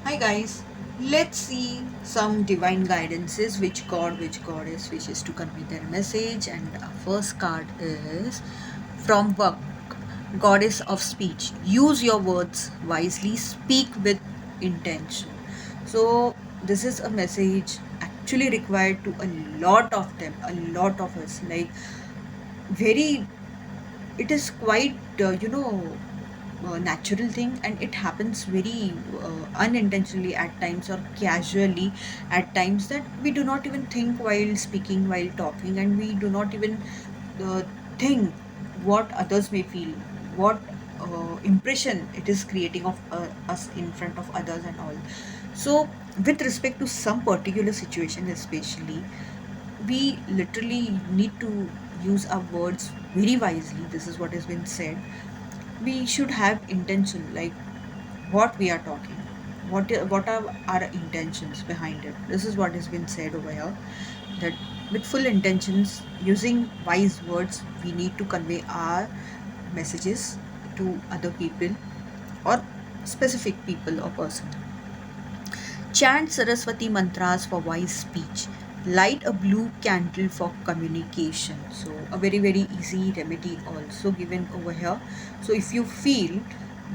Hi guys, let's see some divine guidances which god, which goddess wishes to convey their message. And our first card is from Vak, goddess of speech. Use your words wisely, speak with intention. So this is a message actually required to a lot of them, a lot of us. Like very, it is quite natural thing, and it happens very unintentionally at times, or casually at times, that we do not even think while speaking, while talking, and we do not even uh, think what others may feel, what impression it is creating of us in front of others and all. So with respect to some particular situation especially, we literally need to use our words very wisely. This is what has been said. We should have intention, like what we are talking, what are our intentions behind it. This is what has been said over here, that with full intentions, using wise words, we need to convey our messages to other people or specific people or person. Chant Saraswati mantras for wise speech. Light a blue candle for communication. So, a very, very easy remedy also given over here. So, if you feel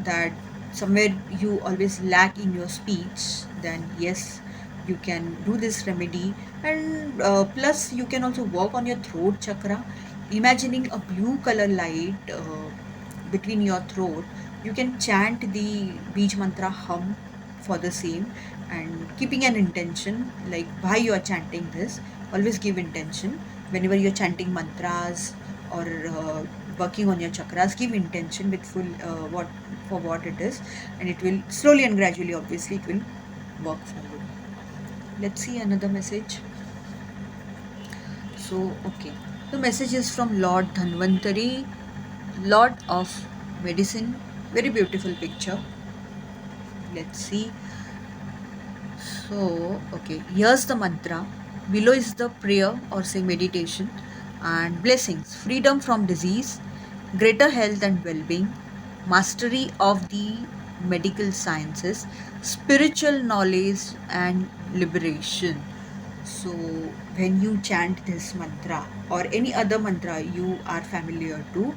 that somewhere you always lack in your speech, then yes, you can do this remedy. And plus, you can also work on your throat chakra. Imagining a blue color light between your throat, you can chant the Beej mantra hum for the same, and keeping an intention, like why you are chanting this. Always give intention whenever you're chanting mantras or working on your chakras. Give intention with full what for what it is, and it will slowly and gradually, obviously, it will work for you. Let's see another message. So okay, the message is from Lord Dhanvantari, Lord of Medicine. Very beautiful picture. Let's see. So, okay, here's the mantra. Below is the prayer or say meditation, and blessings: freedom from disease, greater health and well being, mastery of the medical sciences, spiritual knowledge, and liberation. So, when you chant this mantra or any other mantra you are familiar to,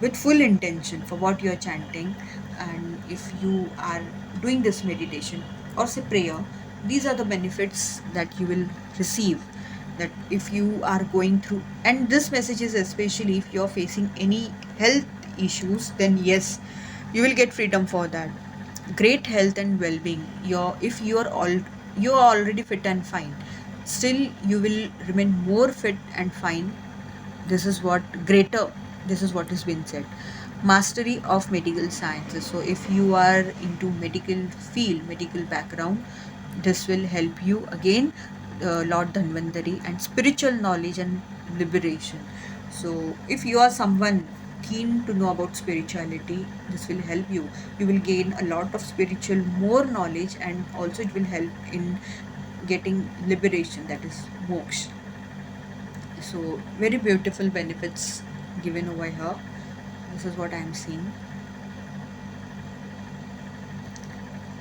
with full intention for what you are chanting, and if you are doing this meditation or say prayer, these are the benefits that you will receive. That if you are going through, and this message is especially if you are facing any health issues, then yes, you will get freedom for that. Great health and well-being. Your if you are already fit and fine, still you will remain more fit and fine. This is what greater, this is what has been said. Mastery of medical sciences. So if you are into medical field, medical background, this will help you again. Lord Dhanvantari. And spiritual knowledge and liberation. So if you are someone keen to know about spirituality, this will help you. You will gain a lot of spiritual more knowledge, and also it will help in getting liberation, that is moksha. So very beautiful benefits given over here. This is what I am seeing,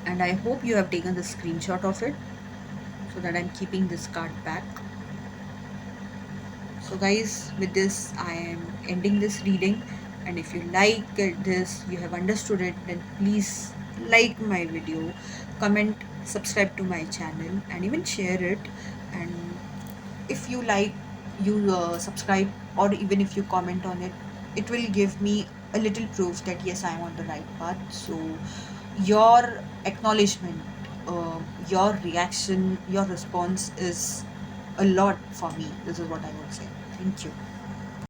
and I hope you have taken the screenshot of it, so that I'm keeping this card back. So guys, with this I am ending this reading, and if you like this, you have understood it, then please like my video, comment, subscribe to my channel, and even share it. And if you like, you subscribe, or even if you comment on it, it will give me a little proof that yes, I am on the right path. So your acknowledgement, your reaction, your response is a lot for me. This is what I would say. Thank you.